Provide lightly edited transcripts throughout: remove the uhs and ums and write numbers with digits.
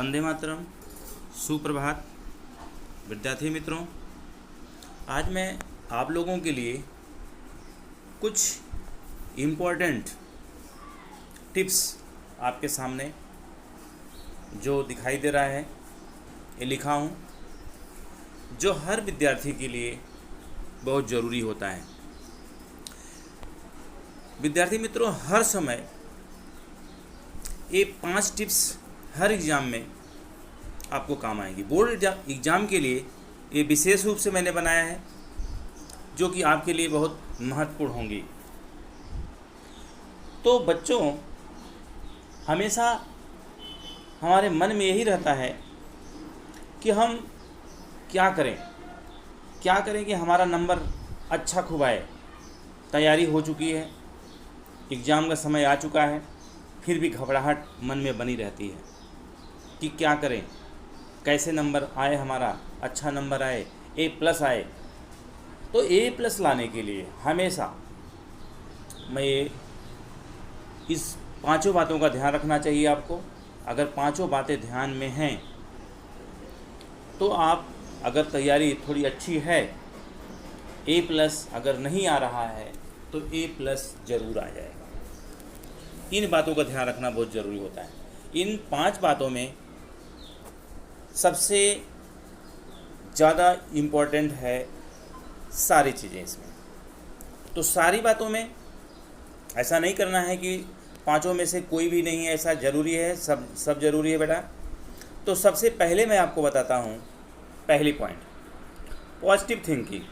वंदे मातरम, सुप्रभात विद्यार्थी मित्रों। आज मैं आप लोगों के लिए कुछ इम्पोर्टेंट टिप्स आपके सामने जो दिखाई दे रहा है ये लिखा हूँ, जो हर विद्यार्थी के लिए बहुत ज़रूरी होता है। विद्यार्थी मित्रों, हर समय ये 5 टिप्स हर एग्ज़ाम में आपको काम आएंगी। बोर्ड एग्ज़ाम के लिए ये विशेष रूप से मैंने बनाया है, जो कि आपके लिए बहुत महत्वपूर्ण होंगी। तो बच्चों, हमेशा हमारे मन में यही रहता है कि हम क्या करें कि हमारा नंबर अच्छा खूब आए। तैयारी हो चुकी है, एग्ज़ाम का समय आ चुका है, फिर भी घबराहट मन में बनी रहती है कि क्या करें, कैसे नंबर आए, हमारा अच्छा नंबर आए, A+ आए। तो A+ लाने के लिए हमेशा मैं इस 5 बातों का ध्यान रखना चाहिए आपको। अगर 5 बातें ध्यान में हैं तो आप, अगर तैयारी थोड़ी अच्छी है, A+ अगर नहीं आ रहा है तो A+ ज़रूर आ जाएगा। इन बातों का ध्यान रखना बहुत ज़रूरी होता है। इन 5 बातों में सबसे ज़्यादा इम्पोर्टेंट है सारी चीज़ें इसमें। तो सारी बातों में ऐसा नहीं करना है कि 5 में से कोई भी नहीं है, ऐसा ज़रूरी है, सब ज़रूरी है बेटा। तो सबसे पहले मैं आपको बताता हूँ, पहली point, positive thinking.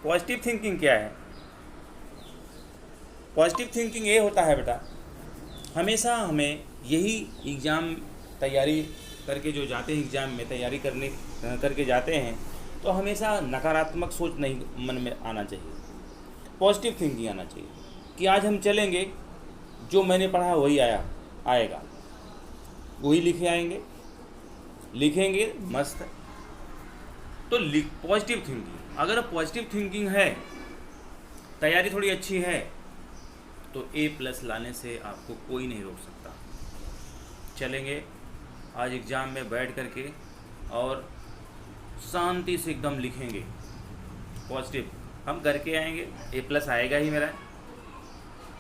Positive thinking क्या है? पॉजिटिव थिंकिंग ये होता है बेटा, हमेशा हमें यही एग्ज़ाम तैयारी करके जो जाते हैं, एग्ज़ाम में तैयारी करके जाते हैं, तो हमेशा नकारात्मक सोच नहीं मन में आना चाहिए, पॉजिटिव थिंकिंग आना चाहिए कि आज हम चलेंगे, जो मैंने पढ़ा वही आएगा, वही लिखेंगे मस्त। तो पॉजिटिव थिंकिंग, अगर पॉजिटिव थिंकिंग है, तैयारी थोड़ी अच्छी है, तो A+ लाने से आपको कोई नहीं रोक सकता। चलेंगे आज एग्ज़ाम में बैठ करके और शांति से एकदम लिखेंगे पॉजिटिव, हम करके आएंगे, A+ आएगा ही मेरा।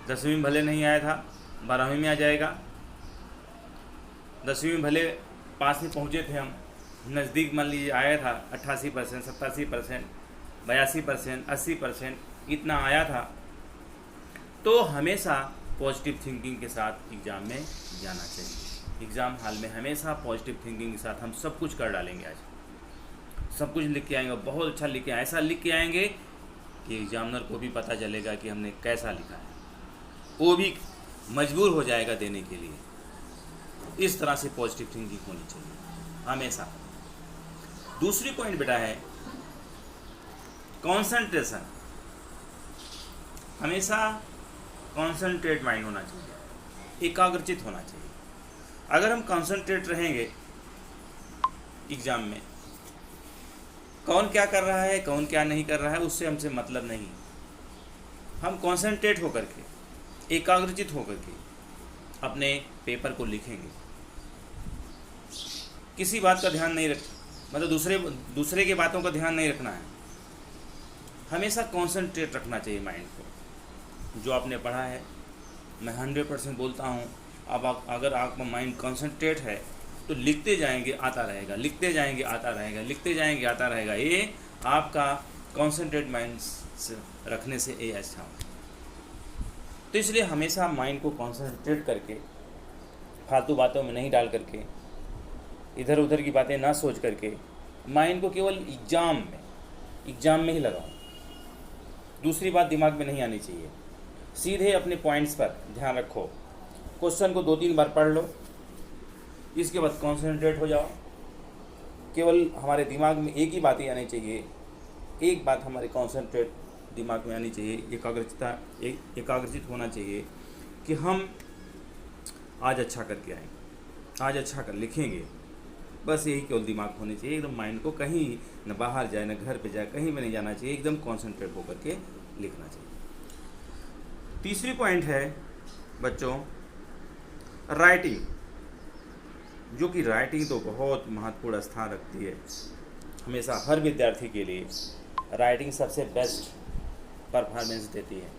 10वीं में भले नहीं आया था, 12वीं में आ जाएगा। 10वीं में भले पास में पहुँचे थे हम, नज़दीक मान लीजिए आया था 88%, 87%, 82%, 80%, इतना आया था। तो हमेशा पॉजिटिव थिंकिंग के साथ एग्ज़ाम में जाना चाहिए। एग्ज़ाम हॉल में हमेशा पॉजिटिव थिंकिंग के साथ हम सब कुछ कर डालेंगे। आज सब कुछ लिख के आएंगे, बहुत अच्छा लिख के, ऐसा लिख के आएंगे कि एग्जामिनर को भी पता चलेगा कि हमने कैसा लिखा है, वो भी मजबूर हो जाएगा देने के लिए। इस तरह से पॉजिटिव थिंकिंग होनी चाहिए हमेशा। दूसरी पॉइंट बेटा है कॉन्सेंट्रेशन। हमेशा कॉन्सेंट्रेट माइंड होना चाहिए, एकाग्रचित होना चाहिए। अगर हम कॉन्सेंट्रेट रहेंगे एग्ज़ाम में, कौन क्या कर रहा है, कौन क्या नहीं कर रहा है, उससे हमसे मतलब नहीं। हम कॉन्सेंट्रेट होकर के, एकाग्रचित होकर के अपने पेपर को लिखेंगे। किसी बात का ध्यान नहीं मतलब दूसरे के बातों का ध्यान नहीं रखना है। हमेशा कॉन्सेंट्रेट रखना चाहिए माइंड को। जो आपने पढ़ा है, मैं 100% बोलता हूँ, अब अगर आपका माइंड कॉन्सेंट्रेट है तो लिखते जाएंगे, आता रहेगा, लिखते जाएंगे, आता रहेगा, लिखते जाएंगे, आता रहेगा। ये आपका कॉन्सेंट्रेट माइंड रखने से ये अच्छा हो। तो इसलिए हमेशा माइंड को कॉन्सेंट्रेट करके, फालतू बातों में नहीं डाल करके, इधर उधर की बातें ना सोच करके, माइंड को केवल एग्ज़ाम में ही लगाओ। दूसरी बात दिमाग में नहीं आनी चाहिए। सीधे अपने पॉइंट्स पर ध्यान रखो। क्वेश्चन को 2-3 बार पढ़ लो, इसके बाद कंसंट्रेट हो जाओ। केवल हमारे दिमाग में एक ही बात ही आनी चाहिए, एक बात हमारे कंसंट्रेट दिमाग में आनी चाहिए, एकाग्रचित होना चाहिए कि हम आज अच्छा करके आएंगे, आज अच्छा कर लिखेंगे। बस यही केवल दिमाग होनी चाहिए। एकदम माइंड को कहीं न बाहर जाए, न घर पे जाए, कहीं भी नहीं जाना चाहिए, एकदम कंसंट्रेट होकर के लिखना चाहिए। तीसरी पॉइंट है बच्चों, राइटिंग। जो कि राइटिंग तो बहुत महत्वपूर्ण स्थान रखती है। हमेशा हर विद्यार्थी के लिए राइटिंग सबसे बेस्ट परफॉर्मेंस देती है।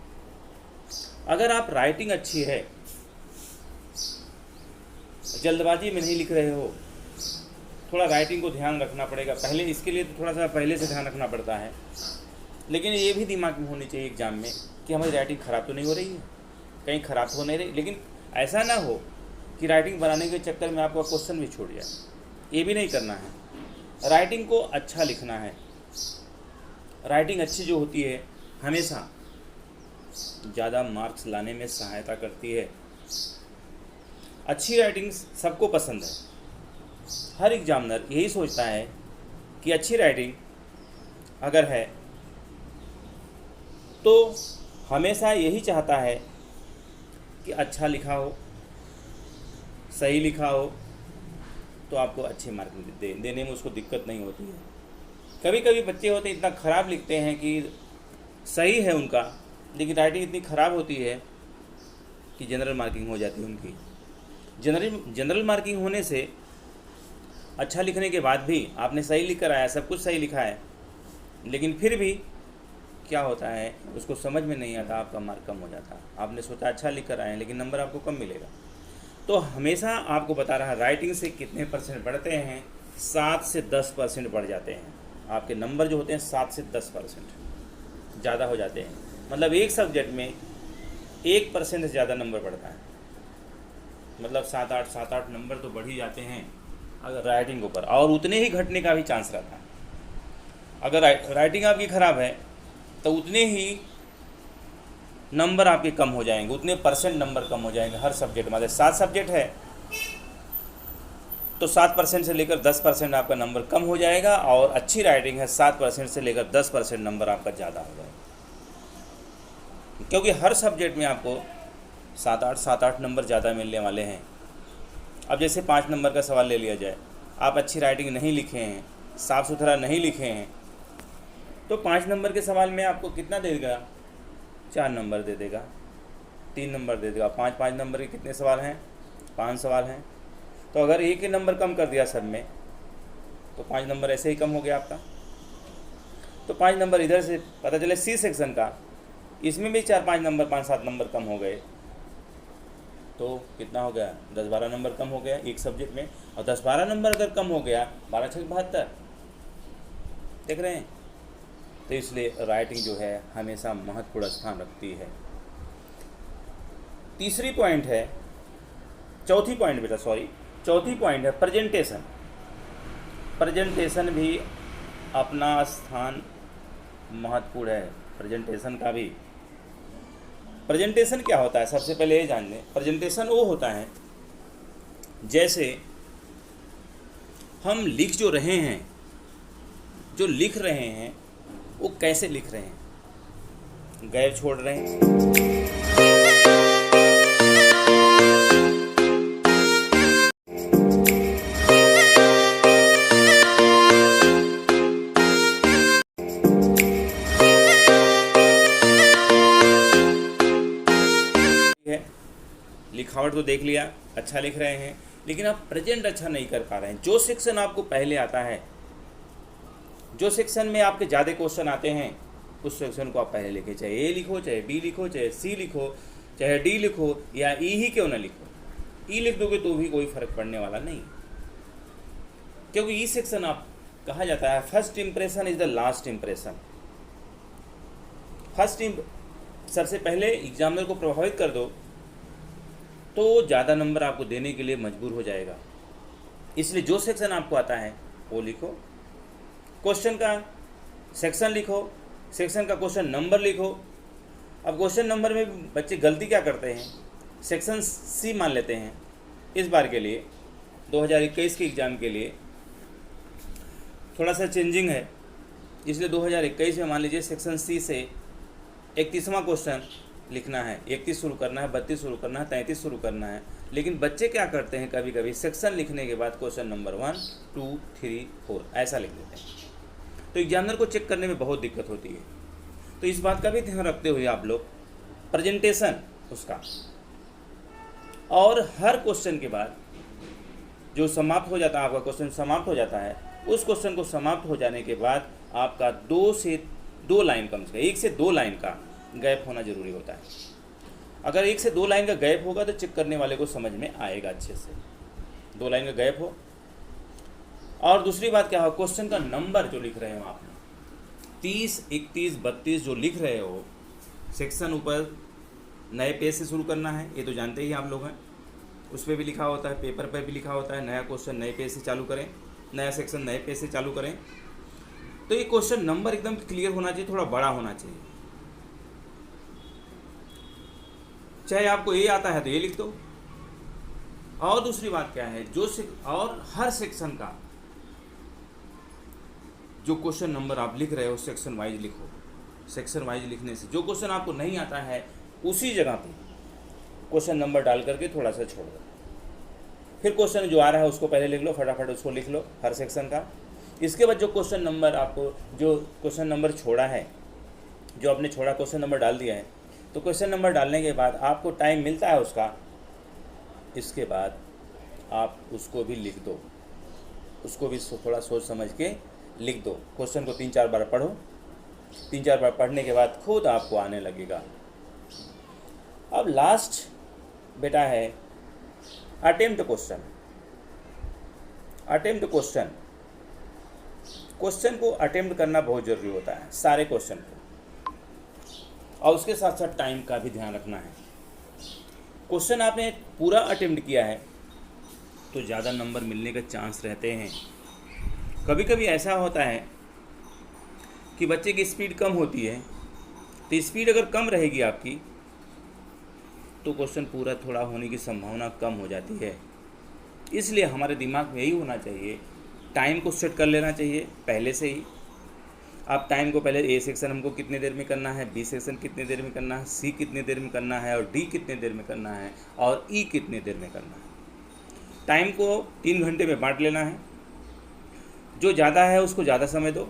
अगर आप राइटिंग अच्छी है, जल्दबाजी में नहीं लिख रहे हो, थोड़ा राइटिंग को ध्यान रखना पड़ेगा। पहले इसके लिए तो थोड़ा सा पहले से ध्यान रखना पड़ता है, लेकिन ये भी दिमाग में होनी चाहिए एग्ज़ाम में कि हमारी राइटिंग ख़राब तो नहीं हो रही है, कहीं ख़राब हो नहीं रही। लेकिन ऐसा ना हो कि राइटिंग बनाने के चक्कर में आपका क्वेश्चन भी छूट जाए, ये भी नहीं करना है। राइटिंग को अच्छा लिखना है। राइटिंग अच्छी जो होती है हमेशा ज़्यादा मार्क्स लाने में सहायता करती है। अच्छी राइटिंग सबको पसंद है। हर एग्जामिनर यही सोचता है कि अच्छी राइटिंग अगर है तो हमेशा यही चाहता है कि अच्छा लिखा हो, सही लिखा हो, तो आपको अच्छे मार्क देने में उसको दिक्कत नहीं होती है। कभी कभी बच्चे होते हैं इतना ख़राब लिखते हैं कि सही है उनका, लेकिन राइटिंग इतनी ख़राब होती है कि जनरल मार्किंग हो जाती है उनकी। जनरल मार्किंग होने से अच्छा लिखने के बाद भी आपने सही लिख कर आया, सब कुछ सही लिखा है, लेकिन फिर भी क्या होता है उसको समझ में नहीं आता, आपका मार्क कम हो जाता। आपने सोचा अच्छा लिख कर आए हैं, लेकिन नंबर आपको कम मिलेगा। तो हमेशा आपको बता रहा राइटिंग से कितने परसेंट बढ़ते हैं, 7 से 10% बढ़ जाते हैं। आपके नंबर जो होते हैं 7 से 10% ज़्यादा हो जाते हैं। मतलब एक सब्जेक्ट में 1% से ज़्यादा नंबर बढ़ता है, मतलब 7-8 नंबर तो बढ़ ही जाते हैं अगर राइटिंग के ऊपर, और उतने ही घटने का भी चांस रहता है। अगर राइटिंग आपकी ख़राब है तो उतने ही नंबर आपके कम हो जाएंगे, उतने परसेंट नंबर कम हो जाएंगे हर सब्जेक्ट में। 7 सब्जेक्ट है तो 7% से लेकर 10% आपका नंबर कम हो जाएगा, और अच्छी राइटिंग है 7% से लेकर 10% नंबर आपका ज़्यादा हो जाएगा, क्योंकि हर सब्जेक्ट में आपको 7-8 नंबर ज़्यादा मिलने वाले हैं। अब जैसे 5 नंबर का सवाल ले लिया जाए, आप अच्छी राइटिंग नहीं लिखे हैं, साफ़ सुथरा नहीं लिखे हैं, तो 5 नंबर के सवाल में आपको कितना दे देगा, 4 नंबर दे देगा, 3 नंबर दे देगा। 5 नंबर के कितने सवाल हैं, 5 सवाल हैं। तो अगर एक ही नंबर कम कर दिया सब में, तो 5 नंबर ऐसे ही कम हो गया आपका। तो 5 नंबर इधर से पता चले सी सेक्शन का, इसमें भी 4-5 नंबर 5-7 नंबर कम हो गए, तो कितना हो गया, 10-12 नंबर कम हो गया एक सब्जेक्ट में। और 10-12 नंबर अगर कम हो गया, 12×6 = 72, देख रहे हैं। तो इसलिए राइटिंग जो है हमेशा महत्वपूर्ण स्थान रखती है। चौथी पॉइंट है प्रेजेंटेशन। प्रेजेंटेशन भी अपना स्थान महत्वपूर्ण है। प्रेजेंटेशन का भी, प्रेजेंटेशन क्या होता है सबसे पहले ये जान लें। प्रेजेंटेशन वो होता है जैसे हम लिख रहे हैं वो कैसे लिख रहे हैं, गैप छोड़ रहे हैं, लिखावट तो देख लिया, अच्छा लिख रहे हैं, लेकिन आप प्रेजेंट अच्छा नहीं कर पा रहे हैं। जो सेक्शन आपको पहले आता है, जो सेक्शन में आपके ज़्यादा क्वेश्चन आते हैं, उस सेक्शन को आप पहले लिखे। चाहे ए लिखो, चाहे बी लिखो, चाहे सी लिखो, चाहे डी लिखो, या ई ही क्यों ना लिखो। ई लिख दोगे तो भी कोई फर्क पड़ने वाला नहीं, क्योंकि ई सेक्शन आप कहा जाता है first impression is the last impression. सबसे पहले एग्जामिनर को प्रभावित कर दो तो ज़्यादा नंबर आपको देने के लिए मजबूर हो जाएगा। इसलिए जो सेक्शन आपको आता है वो लिखो, क्वेश्चन का सेक्शन लिखो, सेक्शन का क्वेश्चन नंबर लिखो। अब क्वेश्चन नंबर में बच्चे गलती क्या करते हैं, सेक्शन सी मान लेते हैं। इस बार के लिए 2021 के एग्ज़ाम के लिए थोड़ा सा चेंजिंग है, इसलिए 2021 में मान लीजिए सेक्शन सी से 31वां क्वेश्चन लिखना है। 31 शुरू करना है, 32 शुरू करना है, 33 शुरू करना है। लेकिन बच्चे क्या करते हैं, कभी कभी सेक्शन लिखने के बाद क्वेश्चन नंबर 1, 2, 3, 4 ऐसा लिख देते हैं, तो एग्जामिनर को चेक करने में बहुत दिक्कत होती है। तो इस बात का भी ध्यान रखते हुए आप लोग प्रेजेंटेशन उसका, और हर क्वेश्चन के बाद जो समाप्त हो जाता है, आपका क्वेश्चन समाप्त हो जाता है, उस क्वेश्चन को समाप्त हो जाने के बाद आपका 2 से 2 लाइन कम से कम 1 से 2 लाइन का गैप होना ज़रूरी होता है। अगर 1 से 2 लाइन का गैप होगा तो चेक करने वाले को समझ में आएगा अच्छे से, 2 लाइन का गैप हो। और दूसरी बात क्या हो, क्वेश्चन का नंबर जो लिख रहे हो आप 30, 31, 32 जो लिख रहे हो, सेक्शन ऊपर नए पेज से शुरू करना है, ये तो जानते ही आप लोग हैं। उस पर भी लिखा होता है, पेपर पर भी लिखा होता है, नया क्वेश्चन नए पेज से चालू करें, नया सेक्शन नए पेज से चालू करें। तो ये क्वेश्चन नंबर एकदम क्लियर होना चाहिए, थोड़ा बड़ा होना चाहिए। चाहे आपको ये आता है तो ये लिख दो। और दूसरी बात क्या है, और हर सेक्शन का जो क्वेश्चन नंबर आप लिख रहे हो सेक्शन वाइज लिखो। सेक्शन वाइज लिखने से जो क्वेश्चन आपको नहीं आता है उसी जगह पे क्वेश्चन नंबर डाल करके थोड़ा सा छोड़ दो। फिर क्वेश्चन जो आ रहा है उसको पहले लिख लो, फटाफट उसको लिख लो हर सेक्शन का। इसके बाद जो क्वेश्चन नंबर आपको, जो क्वेश्चन नंबर छोड़ा है, जो आपने छोड़ा क्वेश्चन नंबर डाल दिया है, तो क्वेश्चन नंबर डालने के बाद आपको टाइम मिलता है उसका, इसके बाद आप उसको भी लिख दो, उसको भी थोड़ा सोच समझ के लिख दो। क्वेश्चन को 3-4 बार पढ़ो, 3-4 बार पढ़ने के बाद खुद आपको आने लगेगा। अब लास्ट बेटा है attempt question. Attempt question, question को अटेम्प्ट करना बहुत ज़रूरी होता है, सारे क्वेश्चन को, और उसके साथ साथ टाइम का भी ध्यान रखना है। क्वेश्चन आपने पूरा अटेम्प्ट किया है तो ज़्यादा नंबर मिलने का चांस रहते हैं। कभी कभी ऐसा होता है कि बच्चे की स्पीड कम होती है, तो स्पीड अगर कम रहेगी आपकी तो क्वेश्चन पूरा थोड़ा होने की संभावना कम हो जाती है। इसलिए हमारे दिमाग में यही होना चाहिए, टाइम को सेट कर लेना चाहिए पहले से ही। आप टाइम को पहले, ए सेक्शन हमको कितने देर में करना है, बी सेक्शन कितने देर में करना है, सी कितने देर में करना है, और डी कितने देर में करना है, और ई कितने देर में करना है। टाइम को 3 घंटे में बांट लेना है। जो ज़्यादा है उसको ज़्यादा समय दो,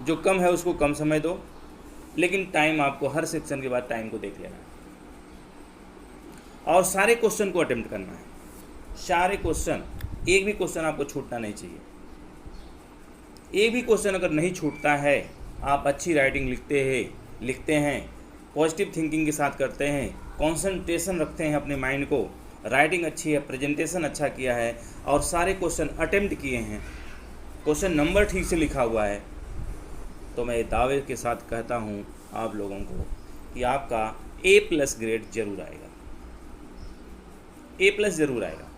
जो कम है उसको कम समय दो, लेकिन टाइम आपको हर सेक्शन के बाद टाइम को देख लेना है और सारे क्वेश्चन को अटेम्प्ट करना है। सारे क्वेश्चन, एक भी क्वेश्चन आपको छूटना नहीं चाहिए। एक भी क्वेश्चन अगर नहीं छूटता है, आप अच्छी राइटिंग लिखते हैं, पॉजिटिव थिंकिंग के साथ करते हैं, कंसंट्रेशन रखते हैं अपने माइंड को, राइटिंग अच्छी है, प्रेजेंटेशन अच्छा किया है और सारे क्वेश्चन अटेम्प्ट किए हैं, क्वेश्चन नंबर ठीक से लिखा हुआ है, तो मैं दावे के साथ कहता हूँ आप लोगों को कि आपका A+ ग्रेड जरूर आएगा, A+ ज़रूर आएगा,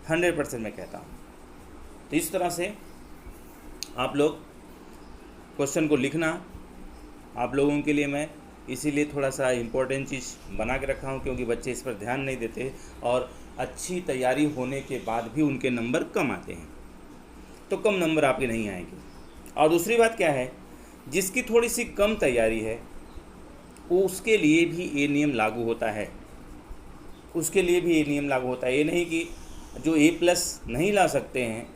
100% मैं कहता हूँ। तो इस तरह से आप लोग क्वेश्चन को लिखना, आप लोगों के लिए मैं इसीलिए थोड़ा सा इम्पोर्टेंट चीज़ बना के रखा हूँ, क्योंकि बच्चे इस पर ध्यान नहीं देते और अच्छी तैयारी होने के बाद भी उनके नंबर कम आते हैं, तो कम नंबर आपके नहीं आएंगे। और दूसरी बात क्या है, जिसकी थोड़ी सी कम तैयारी है उसके लिए भी ये नियम लागू होता है, उसके लिए भी ये नियम लागू होता है। ये नहीं कि जो A+ नहीं ला सकते हैं,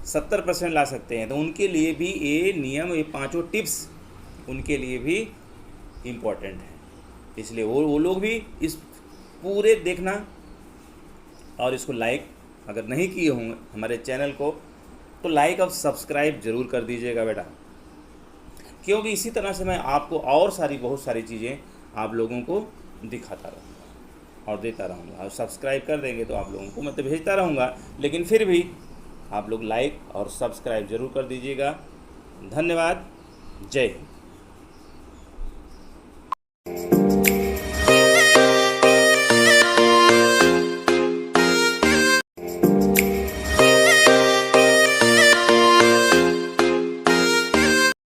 70% ला सकते हैं, तो उनके लिए भी ये नियम, ये 5 टिप्स उनके लिए भी इम्पोर्टेंट है। इसलिए वो लोग भी इस पूरे देखना और इसको लाइक अगर नहीं किए होंगे हमारे चैनल को, तो लाइक और सब्सक्राइब ज़रूर कर दीजिएगा बेटा, क्योंकि इसी तरह से मैं आपको और बहुत सारी चीज़ें आप लोगों को दिखाता रहूँगा और देता रहूँगा। और सब्सक्राइब कर देंगे तो आप लोगों को मैं तो भेजता रहूँगा, लेकिन फिर भी आप लोग लाइक और सब्सक्राइब ज़रूर कर दीजिएगा। धन्यवाद। जय हिंद।